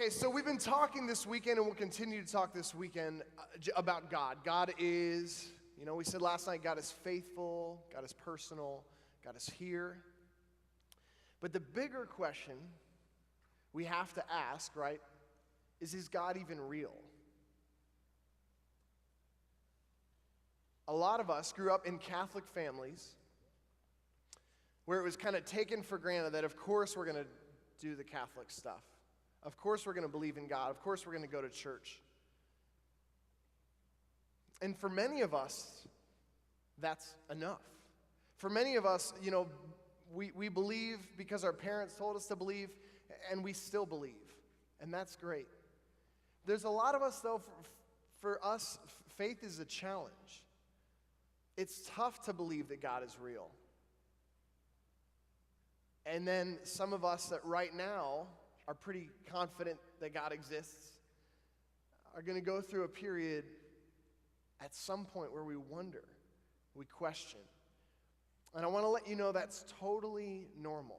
Okay, so we've been talking this weekend, and we'll continue to talk this weekend about God. God is, we said last night, God is faithful, God is personal, God is here. But the bigger question we have to ask, right, is God even real? A lot of us grew up in Catholic families where it was kind of taken for granted that, of course, we're going to do the Catholic stuff. Of course we're going to believe in God. Of course we're going to go to church. And for many of us, that's enough. For many of us, we believe because our parents told us to believe, and we still believe. And that's great. There's a lot of us, though, for us, faith is a challenge. It's tough to believe that God is real. And then some of us that right now are pretty confident that God exists are going to go through a period at some point where we wonder, we question. And I want to let you know that's totally normal.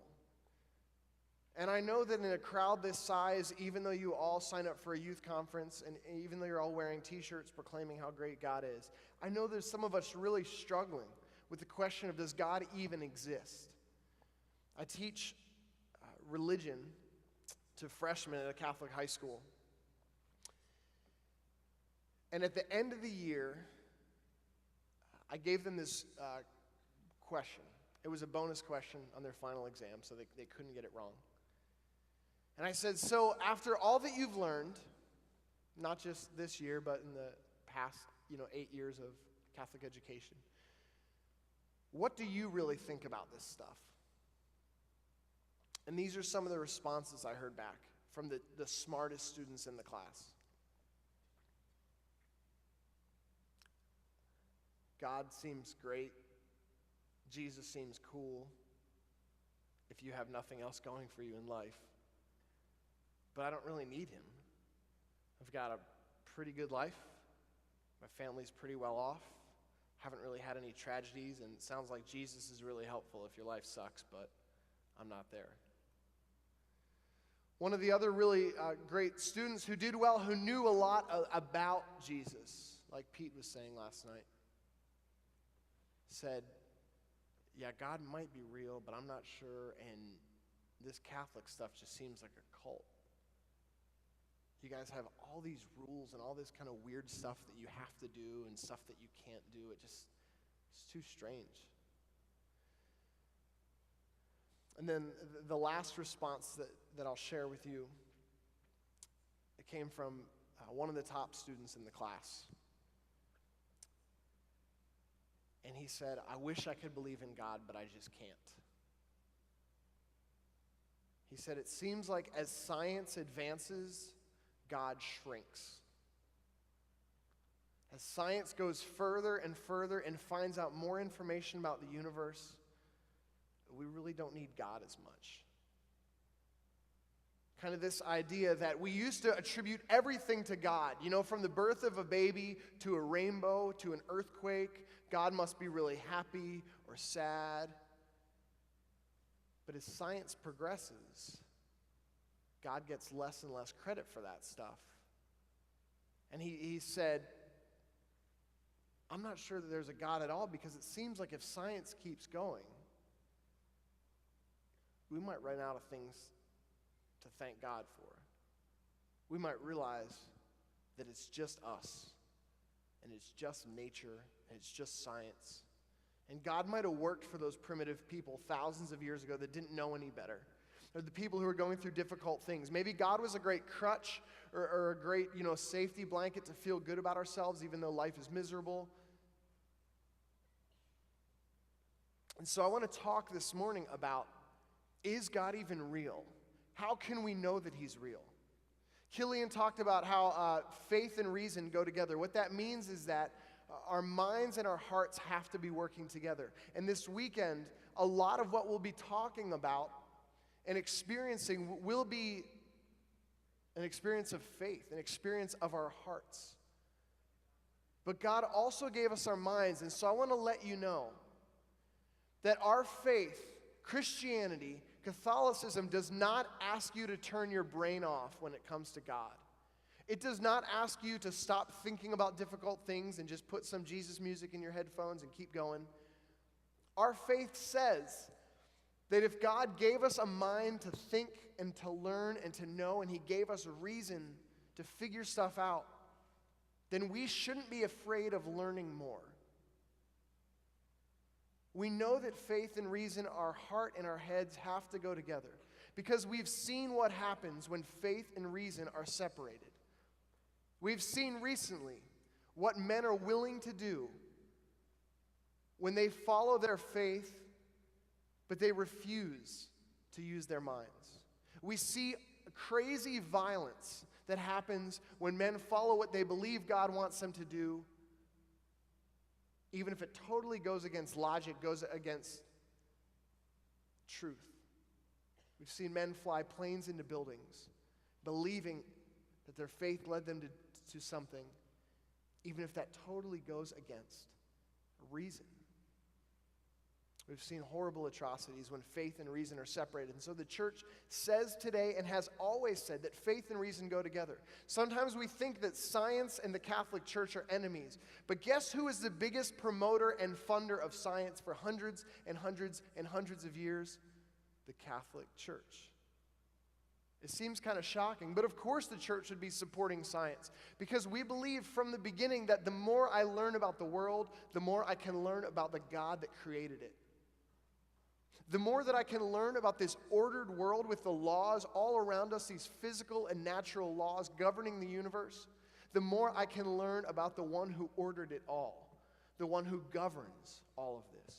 And I know that in a crowd this size, even though you all sign up for a youth conference, and even though you're all wearing t-shirts proclaiming how great God is, I know there's some of us really struggling with the question of, does God even exist? I teach religion to freshmen at a Catholic high school. And at the end of the year, I gave them this question. It was a bonus question on their final exam, so they couldn't get it wrong. And I said, so after all that you've learned, not just this year, but in the past, 8 years of Catholic education, what do you really think about this stuff? And these are some of the responses I heard back from the smartest students in the class. God seems great. Jesus seems cool if you have nothing else going for you in life. But I don't really need him. I've got a pretty good life. My family's pretty well off. Haven't really had any tragedies, and it sounds like Jesus is really helpful if your life sucks, but I'm not there. One of the other really great students who did well, who knew a lot about Jesus, like Pete was saying last night, said, yeah, God might be real, but I'm not sure, and this Catholic stuff just seems like a cult. You guys have all these rules and all this kind of weird stuff that you have to do and stuff that you can't do. It's too strange. And then the last response that I'll share with you, it came from one of the top students in the class. And he said, I wish I could believe in God, but I just can't. He said, it seems like as science advances, God shrinks. As science goes further and further and finds out more information about the universe, we really don't need God as much. Kind of this idea that we used to attribute everything to God. From the birth of a baby to a rainbow to an earthquake, God must be really happy or sad. But as science progresses, God gets less and less credit for that stuff. And he said, I'm not sure that there's a God at all, because it seems like if science keeps going, we might run out of things to thank God for. We might realize that it's just us, and it's just nature, and it's just science. And God might have worked for those primitive people thousands of years ago that didn't know any better, or the people who are going through difficult things. Maybe God was a great crutch or a great, safety blanket to feel good about ourselves even though life is miserable. And so I want to talk this morning about, is God even real? How can we know that he's real? Killian talked about how faith and reason go together. What that means is that our minds and our hearts have to be working together. And this weekend, a lot of what we'll be talking about and experiencing will be an experience of faith, an experience of our hearts. But God also gave us our minds, and so I want to let you know that our faith, Christianity, Catholicism does not ask you to turn your brain off when it comes to God. It does not ask you to stop thinking about difficult things and just put some Jesus music in your headphones and keep going. Our faith says that if God gave us a mind to think and to learn and to know, and he gave us a reason to figure stuff out, then we shouldn't be afraid of learning more. We know that faith and reason, our heart and our heads have to go together because we've seen what happens when faith and reason are separated. We've seen recently what men are willing to do when they follow their faith, but they refuse to use their minds. We see crazy violence that happens when men follow what they believe God wants them to do, even if it totally goes against logic, goes against truth. We've seen men fly planes into buildings, believing that their faith led them to something, even if that totally goes against reason. We've seen horrible atrocities when faith and reason are separated. And so the church says today and has always said that faith and reason go together. Sometimes we think that science and the Catholic Church are enemies. But guess who is the biggest promoter and funder of science for hundreds and hundreds and hundreds of years? The Catholic Church. It seems kind of shocking, but of course the church should be supporting science because we believe from the beginning that the more I learn about the world, the more I can learn about the God that created it. The more that I can learn about this ordered world with the laws all around us, these physical and natural laws governing the universe, the more I can learn about the one who ordered it all, the one who governs all of this.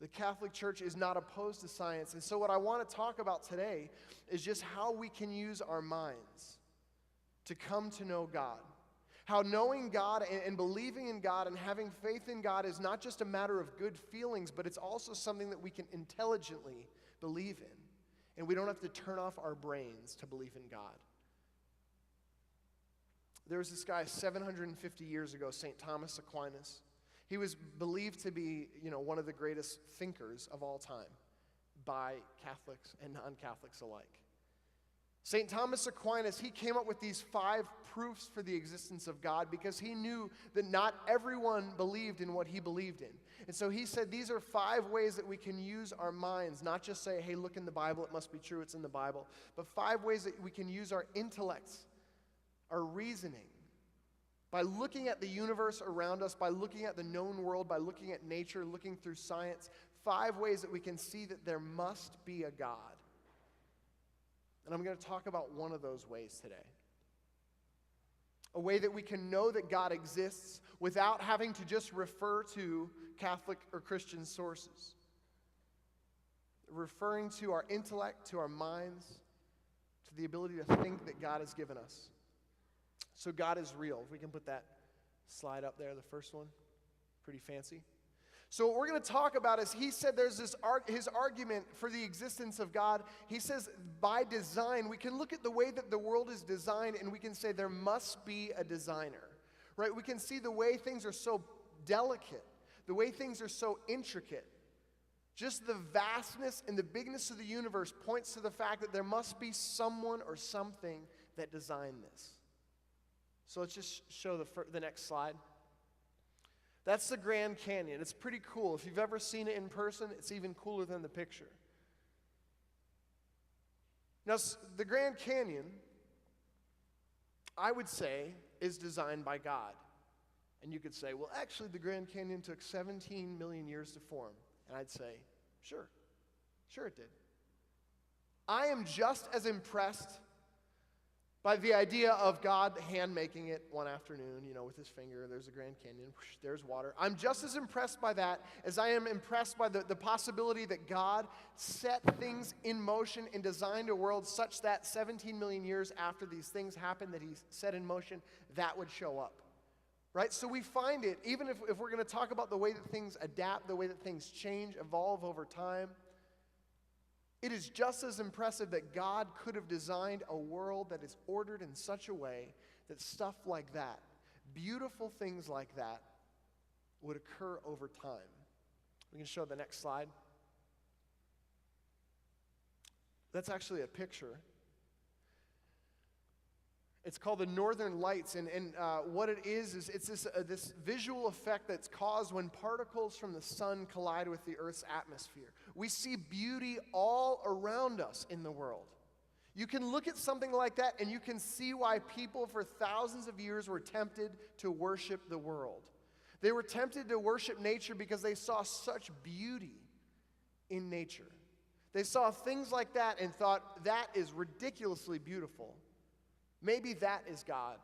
The Catholic Church is not opposed to science, and so what I want to talk about today is just how we can use our minds to come to know God. How knowing God and believing in God and having faith in God is not just a matter of good feelings, but it's also something that we can intelligently believe in. And we don't have to turn off our brains to believe in God. There was this guy 750 years ago, St. Thomas Aquinas. He was believed to be, one of the greatest thinkers of all time by Catholics and non-Catholics alike. St. Thomas Aquinas, he came up with these 5 proofs for the existence of God because he knew that not everyone believed in what he believed in. And so he said these are 5 ways that we can use our minds, not just say, hey, look in the Bible, it must be true, it's in the Bible, but 5 ways that we can use our intellects, our reasoning, by looking at the universe around us, by looking at the known world, by looking at nature, looking through science, 5 ways that we can see that there must be a God. And I'm going to talk about one of those ways today. A way that we can know that God exists without having to just refer to Catholic or Christian sources. Referring to our intellect, to our minds, to the ability to think that God has given us. So God is real. If we can put that slide up there, the first one. Pretty fancy. So what we're going to talk about is he said there's his argument for the existence of God. He says by design, we can look at the way that the world is designed and we can say there must be a designer, right? We can see the way things are so delicate, the way things are so intricate. Just the vastness and the bigness of the universe points to the fact that there must be someone or something that designed this. So let's just show the next slide. That's the Grand Canyon. It's pretty cool. If you've ever seen it in person, it's even cooler than the picture. Now, the Grand Canyon, I would say, is designed by God. And you could say, well, actually, the Grand Canyon took 17 million years to form. And I'd say, sure it did. I am just as impressed by the idea of God hand-making it one afternoon, with his finger. There's a Grand Canyon, whoosh, there's water. I'm just as impressed by that as I am impressed by the possibility that God set things in motion and designed a world such that 17 million years after these things happened that he set in motion, that would show up. Right? So we find it, even if we're going to talk about the way that things adapt, the way that things change, evolve over time, it is just as impressive that God could have designed a world that is ordered in such a way that stuff like that, beautiful things like that, would occur over time. We can show the next slide. That's actually a picture. It's called the Northern Lights, and what it is it's this visual effect that's caused when particles from the sun collide with the Earth's atmosphere. We see beauty all around us in the world. You can look at something like that, and you can see why people for thousands of years were tempted to worship the world. They were tempted to worship nature because they saw such beauty in nature. They saw things like that and thought, that is ridiculously beautiful. Maybe that is God.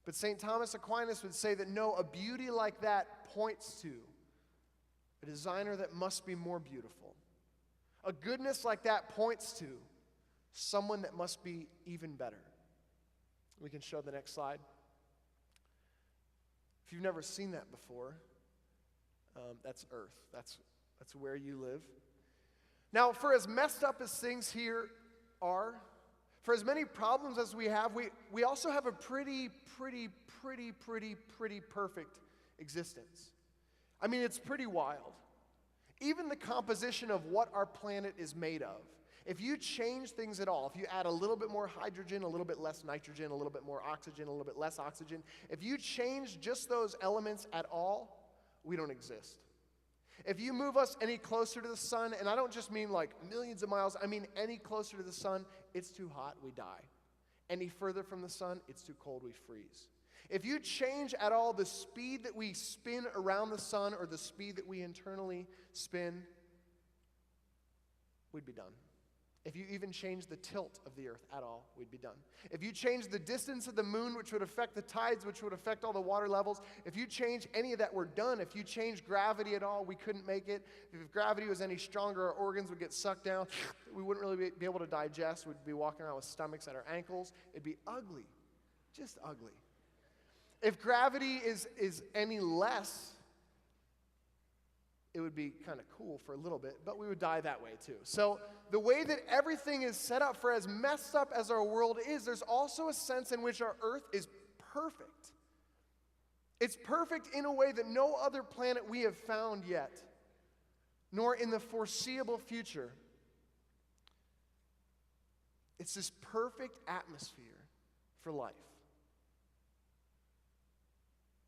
But St. Thomas Aquinas would say that no, a beauty like that points to a designer that must be more beautiful. A goodness like that points to someone that must be even better. We can show the next slide. If you've never seen that before, that's Earth. That's where you live. Now, for as messed up as things here are, for as many problems as we have, we also have a pretty perfect existence. I mean, it's pretty wild. Even the composition of what our planet is made of. If you change things at all, if you add a little bit more hydrogen, a little bit less nitrogen, a little bit more oxygen, a little bit less oxygen, if you change just those elements at all, we don't exist. If you move us any closer to the sun, and I don't just mean like millions of miles, I mean any closer to the sun, it's too hot, we die. Any further from the sun, it's too cold, we freeze. If you change at all the speed that we spin around the sun or the speed that we internally spin, we'd be done. If you even change the tilt of the earth at all, we'd be done. If you change the distance of the moon, which would affect the tides, which would affect all the water levels, if you change any of that, we're done. If you change gravity at all, we couldn't make it. If gravity was any stronger, our organs would get sucked down. We wouldn't really be able to digest. We'd be walking around with stomachs at our ankles. It'd be ugly, just ugly. If gravity is any less, it would be kind of cool for a little bit, but we would die that way too. So the way that everything is set up, for as messed up as our world is, there's also a sense in which our earth is perfect. It's perfect in a way that no other planet we have found yet, nor in the foreseeable future. It's this perfect atmosphere for life.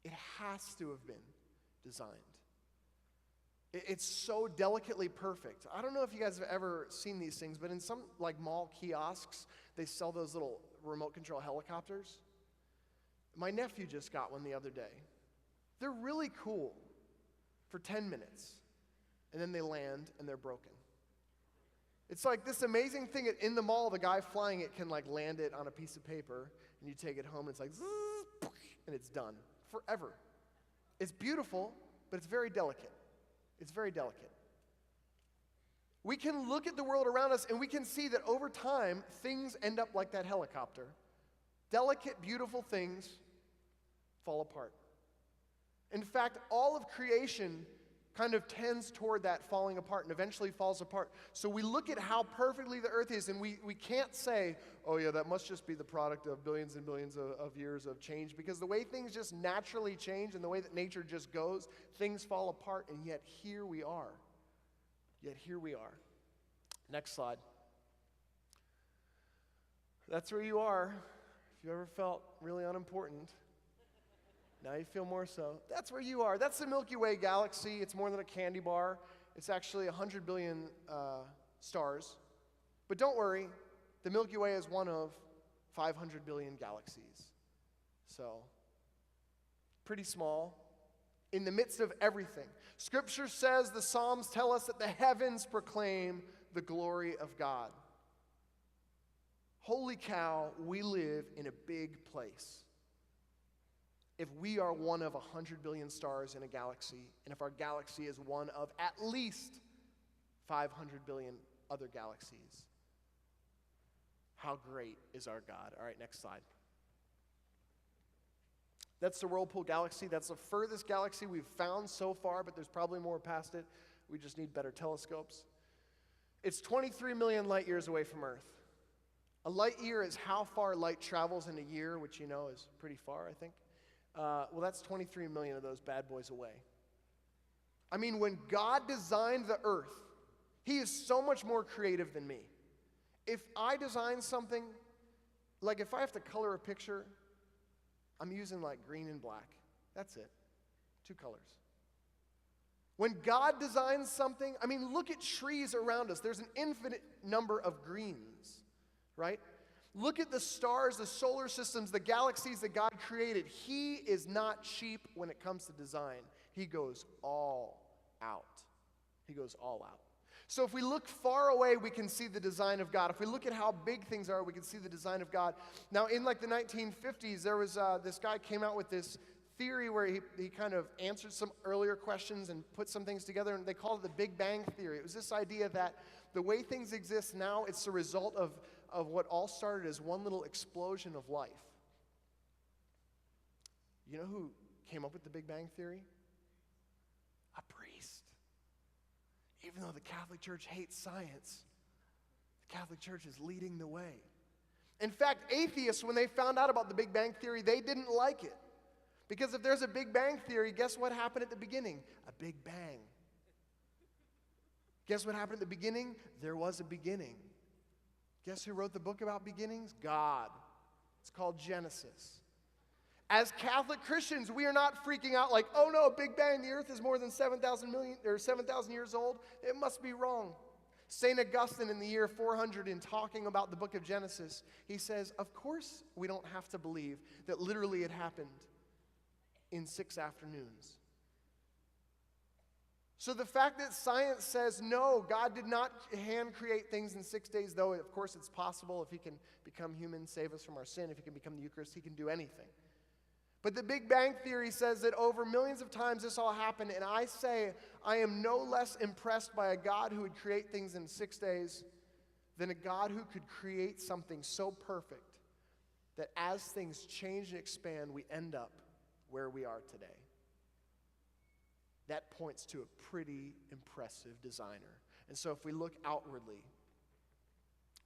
It has to have been designed. It's so delicately perfect. I don't know if you guys have ever seen these things, but in some like mall kiosks, they sell those little remote control helicopters. My nephew just got one the other day. They're really cool for 10 minutes, and then they land and they're broken. It's like this amazing thing in the mall, the guy flying it can like land it on a piece of paper, and you take it home, and it's like, zzz, and it's done forever. It's beautiful, but it's very delicate. It's very delicate. We can look at the world around us and we can see that over time, things end up like that helicopter. Delicate, beautiful things fall apart. In fact, all of creation kind of tends toward that falling apart and eventually falls apart. So we look at how perfectly the earth is, and we can't say, oh yeah, that must just be the product of billions and billions of years of change, because the way things just naturally change and the way that nature just goes, things fall apart, and yet here we are. Yet here we are. Next slide. That's where you are. If you ever felt really unimportant, now you feel more so. That's where you are. That's the Milky Way Galaxy. It's more than a candy bar. It's actually 100 billion stars. But don't worry, the Milky Way is one of 500 billion galaxies. So, pretty small, in the midst of everything. Scripture says, the Psalms tell us that the heavens proclaim the glory of God. Holy cow, we live in a big place. If we are one of 100 billion stars in a galaxy, and if our galaxy is one of at least 500 billion other galaxies, how great is our God? All right, next slide. That's the Whirlpool Galaxy. That's the furthest galaxy we've found so far, but there's probably more past it. We just need better telescopes. It's 23 million light years away from Earth. A light year is how far light travels in a year, which you know is pretty far, I think. Well, that's 23 million of those bad boys away. I mean, when God designed the earth, He is so much more creative than me. If I design something, like if I have to color a picture, I'm using like green and black. That's it. 2 colors. When God designs something, I mean, look at trees around us. There's an infinite number of greens, right? Look at the stars, the solar systems, the galaxies that God created. He is not cheap when it comes to design. He goes all out. He goes all out. So if we look far away, we can see the design of God. If we look at how big things are, we can see the design of God. Now, in like the 1950s, there was this guy came out with this theory where he kind of answered some earlier questions and put some things together, and they called it the Big Bang Theory. It was this idea that the way things exist now, it's the result of what all started as one little explosion of life. You know who came up with the Big Bang Theory? A priest. Even though the Catholic Church hates science, the Catholic Church is leading the way. In fact, atheists, when they found out about the Big Bang Theory, they didn't like it. Because if there's a Big Bang Theory, guess what happened at the beginning? A big bang. Guess what happened at the beginning? There was a beginning. Guess who wrote the book about beginnings? God. It's called Genesis. As Catholic Christians, we are not freaking out like, oh no, Big Bang, the earth is more than 7,000 years old. It must be wrong. St. Augustine in the year 400, in talking about the book of Genesis, he says, of course we don't have to believe that literally it happened in 6 afternoons. So the fact that science says, no, God did not hand create things in 6 days, though of course it's possible if he can become human, save us from our sin, if he can become the Eucharist, he can do anything. But the Big Bang Theory says that over millions of times this all happened, and I say I am no less impressed by a God who would create things in 6 days than a God who could create something so perfect that as things change and expand, we end up where we are today. That points to a pretty impressive designer. And so if we look outwardly,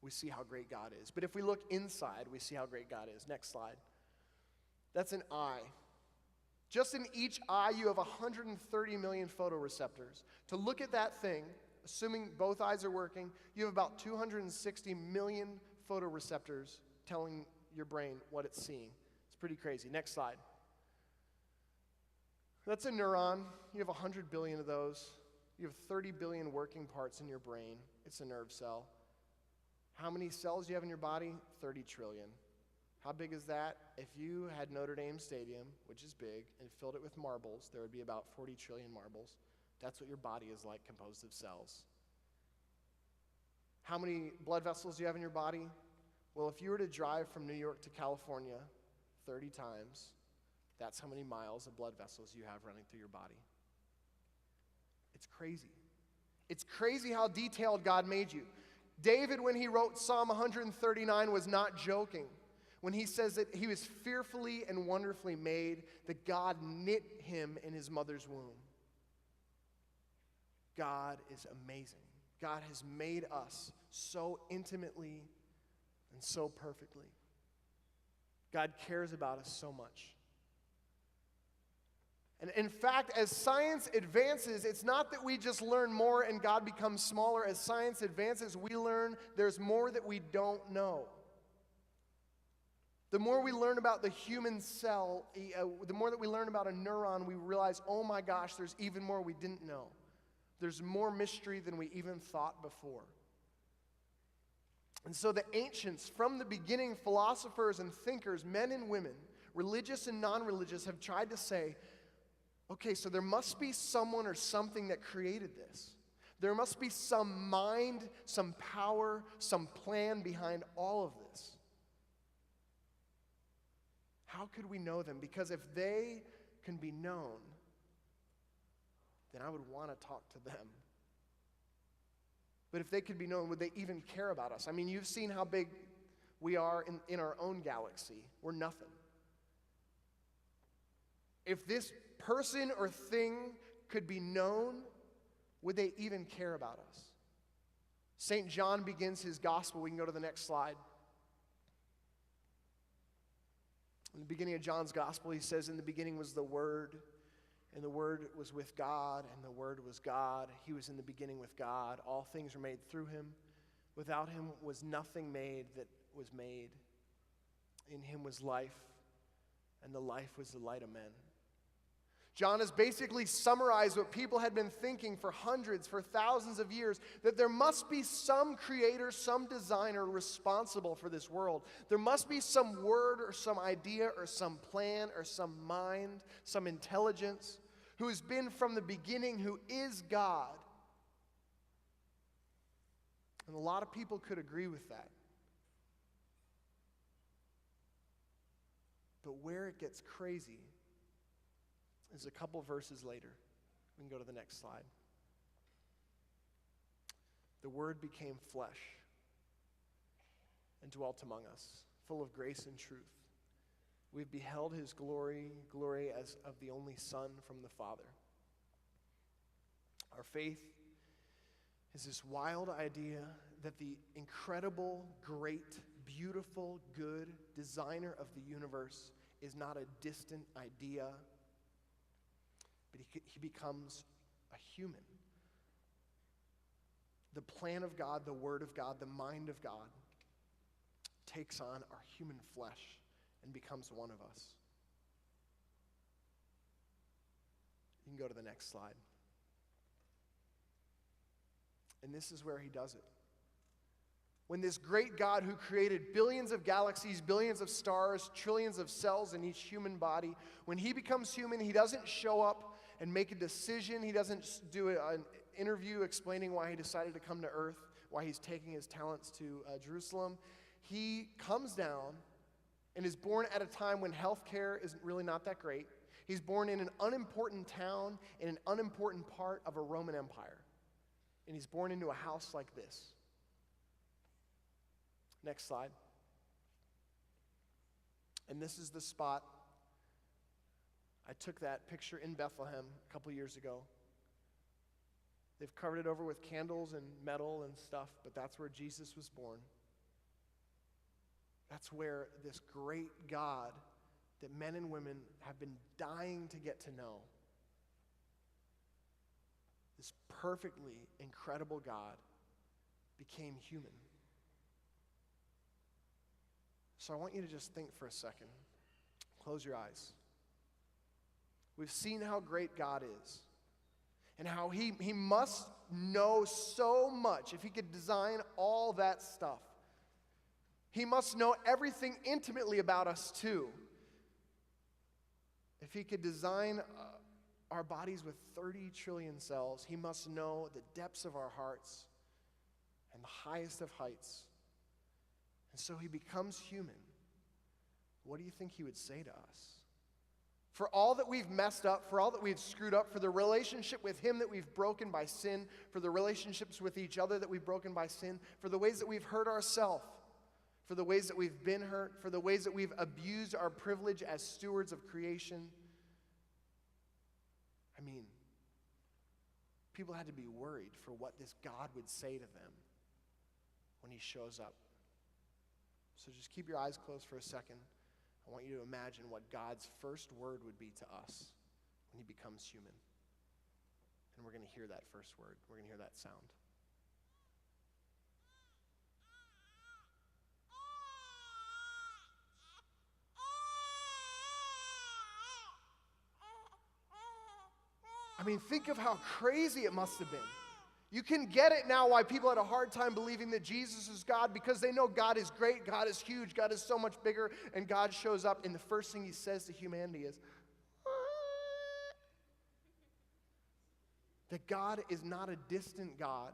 we see how great God is. But if we look inside, we see how great God is. Next slide. That's an eye. Just in each eye, you have 130 million photoreceptors. To look at that thing, assuming both eyes are working, you have about 260 million photoreceptors telling your brain what it's seeing. It's pretty crazy. Next slide. That's a neuron. You have 100 billion of those. You have 30 billion working parts in your brain. It's a nerve cell. How many cells do you have in your body? 30 trillion. How big is that? If you had Notre Dame Stadium, which is big, and filled it with marbles, there would be about 40 trillion marbles. That's what your body is like, composed of cells. How many blood vessels do you have in your body? Well, if you were to drive from New York to California 30 times, that's how many miles of blood vessels you have running through your body. It's crazy. It's crazy how detailed God made you. David, when he wrote Psalm 139, was not joking when he says that he was fearfully and wonderfully made, that God knit him in his mother's womb. God is amazing. God has made us so intimately and so perfectly. God cares about us so much. And in fact, as science advances, it's not that we just learn more and God becomes smaller. As science advances, we learn there's more that we don't know. The more we learn about the human cell, the more that we learn about a neuron, we realize, oh my gosh, there's even more we didn't know. There's more mystery than we even thought before. And so the ancients, from the beginning, philosophers and thinkers, men and women, religious and non-religious, have tried to say, okay, so there must be someone or something that created this. There must be some mind, some power, some plan behind all of this. How could we know them? Because if they can be known, then I would want to talk to them. But if they could be known, would they even care about us? I mean, you've seen how big we are in our own galaxy. We're nothing. If this person or thing could be known, would they even care about us? St. John begins his gospel. We can go to the next slide. In the beginning of John's gospel, he says, in the beginning was the Word, And the Word was with God, and the Word was God. He was in the beginning with God. All things were made through him. Without him was nothing made that was made. In him was life, and the life was the light of men. John has basically summarized what people had been thinking for hundreds, for thousands of years, that there must be some creator, some designer responsible for this world. There must be some word or some idea or some plan or some mind, some intelligence, who has been from the beginning, who is God. And a lot of people could agree with that. But where it gets crazy is a couple verses later. We can go to the next slide. The Word became flesh and dwelt among us, full of grace and truth. We've beheld his glory as of the only Son from the Father. Our faith is this wild idea that the incredible, great, beautiful, good designer of the universe is not a distant idea, but he becomes a human. The plan of God, the Word of God, the mind of God takes on our human flesh and becomes one of us. You can go to the next slide. And this is where he does it. When this great God who created billions of galaxies, billions of stars, trillions of cells in each human body, when he becomes human, he doesn't show up and make a decision. He doesn't do an interview explaining why he decided to come to earth, why he's taking his talents to Jerusalem. He comes down and is born at a time when healthcare is really not that great. He's born in an unimportant town in an unimportant part of a Roman Empire. And he's born into a house like this. Next slide. And this is the spot. I took that picture in Bethlehem a couple years ago. They've covered it over with candles and metal and stuff, but that's where Jesus was born. That's where this great God that men and women have been dying to get to know, this perfectly incredible God, became human. So I want you to just think for a second. Close your eyes. We've seen how great God is and how he must know so much if he could design all that stuff. He must know everything intimately about us too. If he could design our bodies with 30 trillion cells, he must know the depths of our hearts and the highest of heights. And so he becomes human. What do you think he would say to us? For all that we've messed up, for all that we've screwed up, for the relationship with him that we've broken by sin, for the relationships with each other that we've broken by sin, for the ways that we've hurt ourselves, for the ways that we've been hurt, for the ways that we've abused our privilege as stewards of creation. I mean, people had to be worried for what this God would say to them when he shows up. So just keep your eyes closed for a second. I want you to imagine what God's first word would be to us when he becomes human. And we're going to hear that first word. We're going to hear that sound. I mean, think of how crazy it must have been. You can get it now why people had a hard time believing that Jesus is God, because they know God is great, God is huge, God is so much bigger, and God shows up, and the first thing he says to humanity is, that God is not a distant God.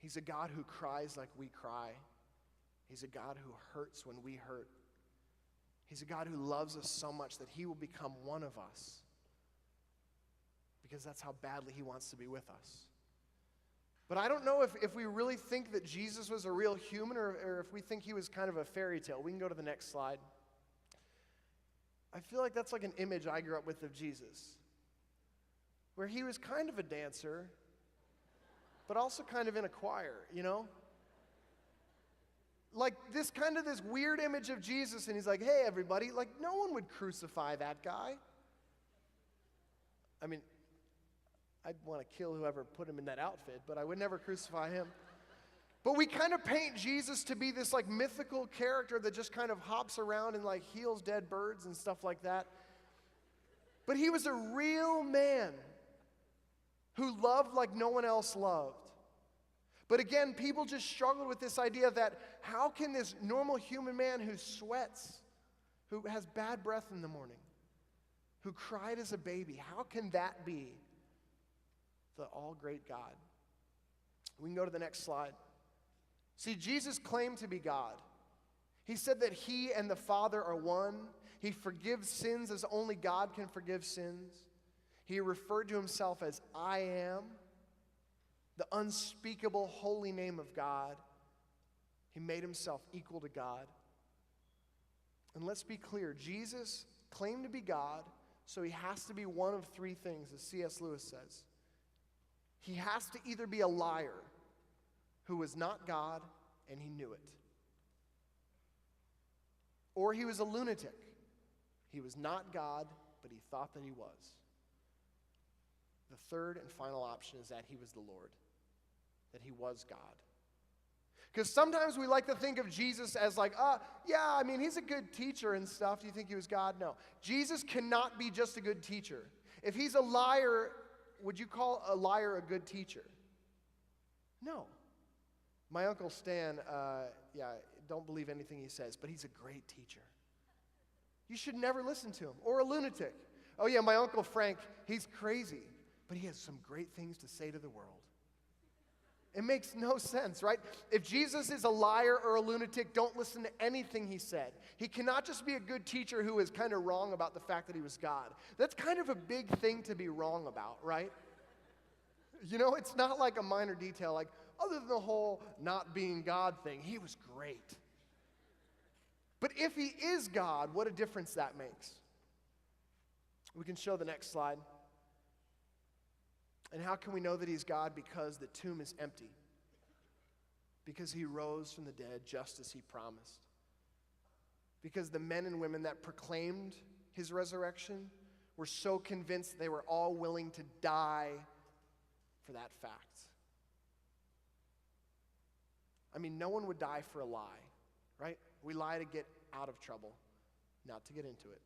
He's a God who cries like we cry. He's a God who hurts when we hurt. He's a God who loves us so much that he will become one of us, because that's how badly he wants to be with us. But I don't know if we really think that Jesus was a real human, or if we think he was kind of a fairy tale. We can go to the next slide. I feel like that's like an image I grew up with of Jesus, where he was kind of a dancer, but also kind of in a choir, you know? Like this weird image of Jesus, and he's like, hey, everybody, like no one would crucify that guy. I mean, I'd want to kill whoever put him in that outfit, but I would never crucify him. But we kind of paint Jesus to be this like mythical character that just kind of hops around and like heals dead birds and stuff like that. But he was a real man who loved like no one else loved. But again, people just struggled with this idea that how can this normal human man who sweats, who has bad breath in the morning, who cried as a baby, how can that be the all-great God? We can go to the next slide. See, Jesus claimed to be God. He said that he and the Father are one. He forgives sins as only God can forgive sins. He referred to himself as I am, the unspeakable holy name of God. He made himself equal to God. And let's be clear, Jesus claimed to be God, so he has to be one of three things, as C.S. Lewis says. He has to either be a liar who was not God and he knew it, or he was a lunatic. He was not God, but he thought that he was. The third and final option is that he was the Lord, that he was God. Because sometimes we like to think of Jesus as like, yeah, I mean, he's a good teacher and stuff. Do you think he was God? No. Jesus cannot be just a good teacher. If he's a liar, would you call a liar a good teacher? No. My Uncle Stan, don't believe anything he says, but he's a great teacher. You should never listen to him. Or a lunatic. Oh yeah, my Uncle Frank, he's crazy, but he has some great things to say to the world. It makes no sense, right? If Jesus is a liar or a lunatic, don't listen to anything he said. He cannot just be a good teacher who is kind of wrong about the fact that he was God. That's kind of a big thing to be wrong about, right? You know, it's not like a minor detail, like other than the whole not being God thing, he was great. But if he is God, what a difference that makes. We can show the next slide. And how can we know that he's God? Because the tomb is empty. Because he rose from the dead just as he promised. Because the men and women that proclaimed his resurrection were so convinced they were all willing to die for that fact. I mean, no one would die for a lie, right? We lie to get out of trouble, not to get into it.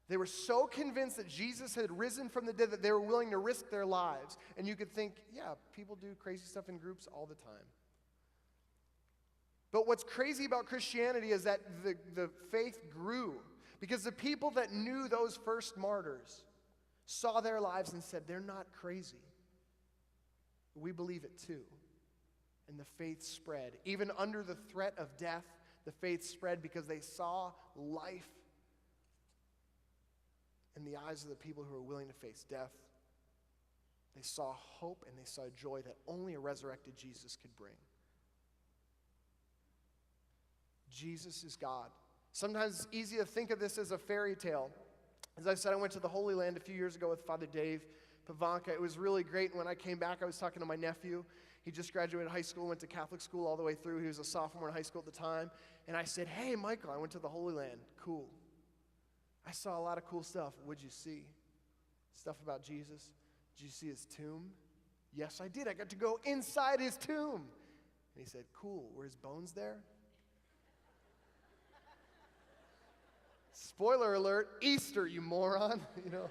They were so convinced that Jesus had risen from the dead that they were willing to risk their lives. And you could think, yeah, people do crazy stuff in groups all the time. But what's crazy about Christianity is that the faith grew because the people that knew those first martyrs saw their lives and said, they're not crazy. We believe it too. And the faith spread. Even under the threat of death, the faith spread because they saw life in the eyes of the people who were willing to face death. They saw hope and they saw joy that only a resurrected Jesus could bring. Jesus is God. Sometimes it's easy to think of this as a fairy tale. As I said, I went to the Holy Land a few years ago with Father Dave Pavanka. It was really great. And when I came back, I was talking to my nephew. He just graduated high school, went to Catholic school all the way through. He was a sophomore in high school at the time. And I said, hey, Michael, I went to the Holy Land. Cool. I saw a lot of cool stuff. What'd you see? Stuff about Jesus? Did you see his tomb? Yes, I did. I got to go inside his tomb. And he said, cool. Were his bones there? Spoiler alert, Easter, you moron. You know.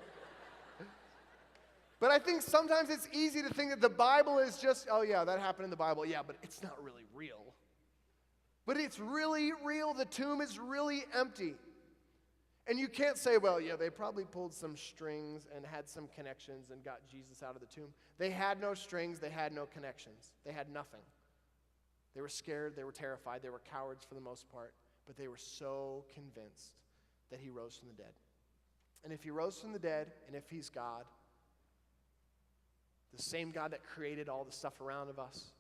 But I think sometimes it's easy to think that the Bible is just, oh yeah, that happened in the Bible. Yeah, but it's not really real. But it's really real. The tomb is really empty. And you can't say, well, yeah, they probably pulled some strings and had some connections and got Jesus out of the tomb. They had no strings. They had no connections. They had nothing. They were scared. They were terrified. They were cowards for the most part. But they were so convinced that he rose from the dead. And if he rose from the dead, and if he's God, the same God that created all the stuff around of us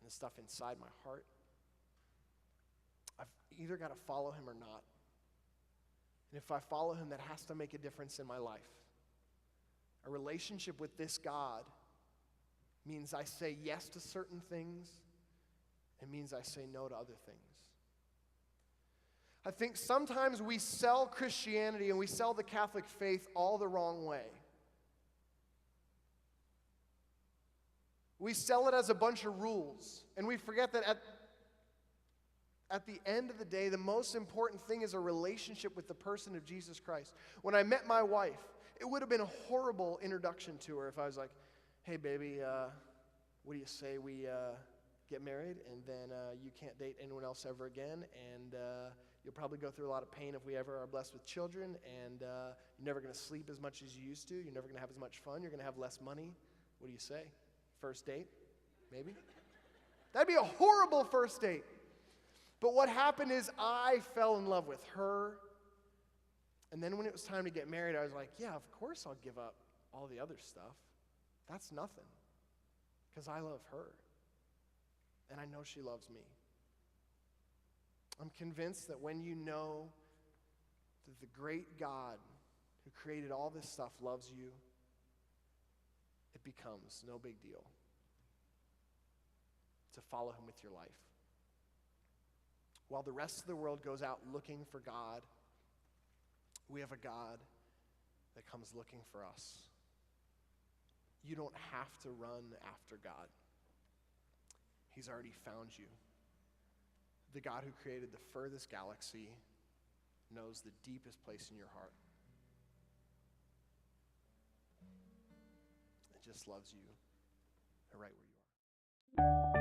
and the stuff inside my heart, I've either got to follow him or not. And if I follow him, that has to make a difference in my life. A relationship with this God means I say yes to certain things. It means I say no to other things. I think sometimes we sell Christianity and we sell the Catholic faith all the wrong way. We sell it as a bunch of rules, and we forget that at the end of the day, the most important thing is a relationship with the person of Jesus Christ. When I met my wife, it would have been a horrible introduction to her if I was like, hey, baby, what do you say we get married, and then you can't date anyone else ever again, and you'll probably go through a lot of pain if we ever are blessed with children, and you're never going to sleep as much as you used to. You're never going to have as much fun. You're going to have less money. What do you say? First date? Maybe? That'd be a horrible first date. But what happened is I fell in love with her, and then when it was time to get married, I was like, yeah, of course I'll give up all the other stuff. That's nothing, because I love her, and I know she loves me. I'm convinced that when you know that the great God who created all this stuff loves you, it becomes no big deal to follow him with your life. While the rest of the world goes out looking for God, we have a God that comes looking for us. You don't have to run after God. He's already found you. The God who created the furthest galaxy knows the deepest place in your heart. It just loves you right where you are.